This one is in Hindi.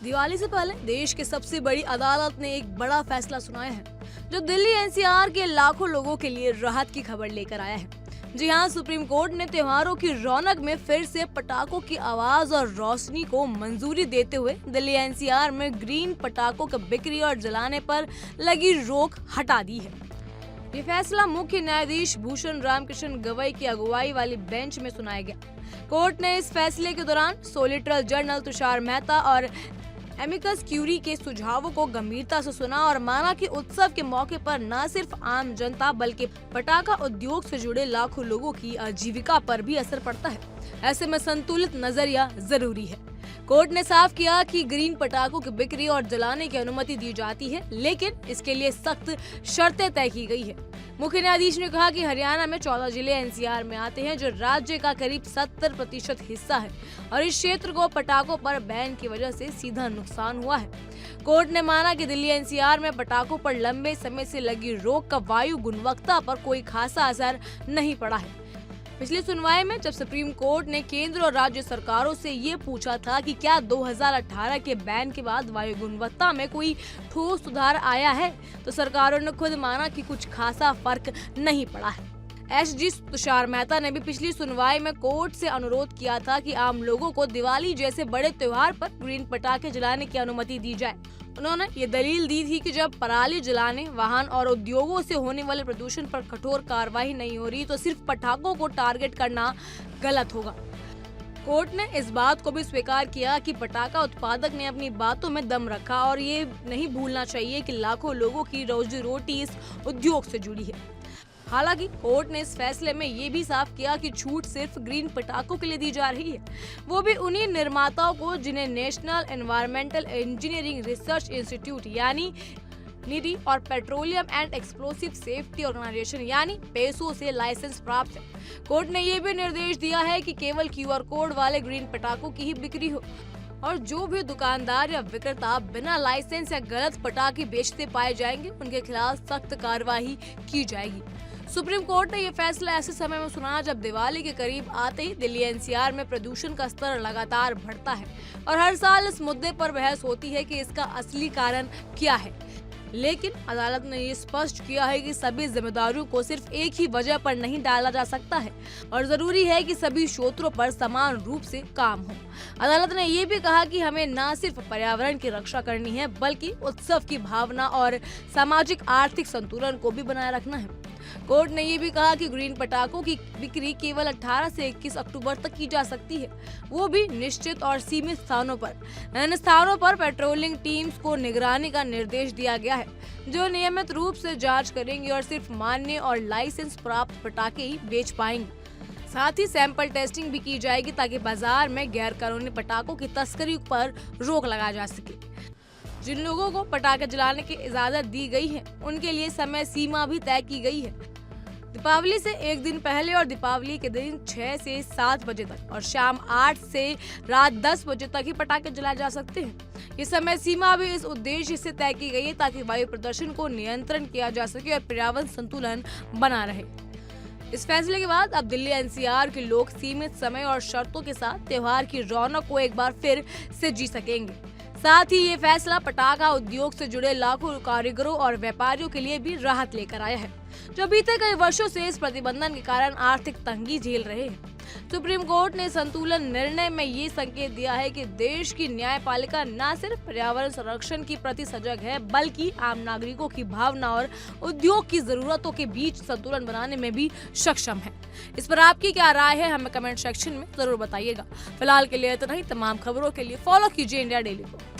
दिवाली से पहले देश की सबसे बड़ी अदालत ने एक बड़ा फैसला सुनाया है, जो दिल्ली एनसीआर के लाखों लोगों के लिए राहत की खबर लेकर आया है। जी हां, सुप्रीम कोर्ट ने त्योहारों की रौनक में फिर से पटाखों की आवाज और रोशनी को मंजूरी देते हुए दिल्ली एनसीआर में ग्रीन पटाखों की बिक्री और जलाने पर लगी रोक हटा दी है। ये फैसला मुख्य न्यायाधीश भूषण रामकृष्ण गवई की अगुवाई वाली बेंच में सुनाया गया। कोर्ट ने इस फैसले के दौरान सॉलिसिटर जनरल तुषार मेहता और एमिकस क्यूरी के सुझावों को गंभीरता से सुना और माना कि उत्सव के मौके पर न सिर्फ आम जनता बल्कि पटाखा उद्योग से जुड़े लाखों लोगों की आजीविका पर भी असर पड़ता है। ऐसे में संतुलित नजरिया जरूरी है। कोर्ट ने साफ किया कि ग्रीन पटाखों की बिक्री और जलाने की अनुमति दी जाती है, लेकिन इसके लिए सख्त शर्तें तय की गई है। मुख्य न्यायाधीश ने कहा कि हरियाणा में 14 जिले एनसीआर में आते हैं, जो राज्य का करीब 70% हिस्सा है और इस क्षेत्र को पटाखों पर बैन की वजह से सीधा नुकसान हुआ है। कोर्ट ने माना कि दिल्ली एनसीआर में पटाखों पर लंबे समय से लगी रोक का वायु गुणवत्ता पर कोई खासा असर नहीं पड़ा है। पिछली सुनवाई में जब सुप्रीम कोर्ट ने केंद्र और राज्य सरकारों से ये पूछा था कि क्या 2018 के बैन के बाद वायु गुणवत्ता में कोई ठोस सुधार आया है, तो सरकारों ने खुद माना कि कुछ खासा फर्क नहीं पड़ा है। एसजी तुषार मेहता ने भी पिछली सुनवाई में कोर्ट से अनुरोध किया था कि आम लोगों को दिवाली जैसे बड़े त्योहार पर ग्रीन पटाखे जलाने की अनुमति दी जाए। उन्होंने ये दलील दी थी कि जब पराली जलाने, वाहन और उद्योगों से होने वाले प्रदूषण पर कठोर कार्रवाई नहीं हो रही, तो सिर्फ पटाखों को टारगेट करना गलत होगा। कोर्ट ने इस बात को भी स्वीकार किया कि पटाखा उत्पादक ने अपनी बातों में दम रखा और ये नहीं भूलना चाहिए कि लाखों लोगों की रोजी रोटी इस उद्योग से जुड़ी है। हालांकि कोर्ट ने इस फैसले में ये भी साफ किया कि छूट सिर्फ ग्रीन पटाखों के लिए दी जा रही है, वो भी उन्हीं निर्माताओं को जिन्हें national environmental engineering research institute यानी नीडी और petroleum and explosive safety organisation यानी पेसो से लाइसेंस प्राप्त है। कोर्ट ने ये भी निर्देश दिया है कि केवल क्यूआर कोड वाले ग्रीन पटाखों की ही बिक्री हो और जो भी दुकानदार या विक्रेता बिना लाइसेंस या गलत पटाखे बेचते पाए जाएंगे, उनके खिलाफ सख्त कार्रवाई की जाएगी। सुप्रीम कोर्ट ने यह फैसला ऐसे समय में सुना जब दिवाली के करीब आते ही दिल्ली एनसीआर में प्रदूषण का स्तर लगातार बढ़ता है और हर साल इस मुद्दे पर बहस होती है कि इसका असली कारण क्या है। लेकिन अदालत ने ये स्पष्ट किया है कि सभी जिम्मेदारियों को सिर्फ एक ही वजह पर नहीं डाला जा सकता है और जरूरी है कि सभी क्षेत्रों पर समान रूप से काम हो। अदालत ने ये भी कहा कि हमें न सिर्फ पर्यावरण की रक्षा करनी है, बल्कि उत्सव की भावना और सामाजिक आर्थिक संतुलन को भी बनाए रखना है। कोर्ट ने ये भी कहा कि ग्रीन पटाखों की बिक्री केवल 18 से 21 अक्टूबर तक की जा सकती है, वो भी निश्चित और सीमित स्थानों पर। इन स्थानों पर पेट्रोलिंग टीम्स को निगरानी का निर्देश दिया गया है, जो नियमित रूप से जांच करेंगी और सिर्फ मान्य और लाइसेंस प्राप्त पटाखे ही बेच पाएंगे। साथ ही सैंपल टेस्टिंग भी की जाएगी ताकि बाजार में गैर कानूनी पटाखों की तस्करी पर रोक लगाया जा सके। जिन लोगों को पटाखे जलाने की इजाजत दी गई है, उनके लिए समय सीमा भी तय की गई है। दीपावली से एक दिन पहले और दीपावली के दिन 6 से 7 बजे तक और शाम 8 से रात 10 बजे तक ही पटाखे जलाए जा सकते हैं। ये समय सीमा भी इस उद्देश्य से तय की गई है ताकि वायु प्रदूषण को नियंत्रण किया जा सके और पर्यावरण संतुलन बना रहे। इस फैसले के बाद अब दिल्ली एनसीआर के लोग सीमित समय और शर्तों के साथ त्योहार की रौनक को एक बार फिर से जी सकेंगे। साथ ही ये फैसला पटाखा उद्योग से जुड़े लाखों कारीगरों और व्यापारियों के लिए भी राहत लेकर आया है, जो बीते कई वर्षों से इस प्रतिबंधन के कारण आर्थिक तंगी झेल रहे हैं। सुप्रीम कोर्ट ने संतुलन निर्णय में ये संकेत दिया है कि देश की न्यायपालिका न सिर्फ पर्यावरण संरक्षण की प्रति सजग है, बल्कि आम नागरिकों की भावना और उद्योग की जरूरतों के बीच संतुलन बनाने में भी सक्षम है। इस पर आपकी क्या राय है, हमें कमेंट सेक्शन में जरूर बताइएगा। फिलहाल के लिए इतना ही। तमाम खबरों के लिए फॉलो कीजिए इंडिया डेली को।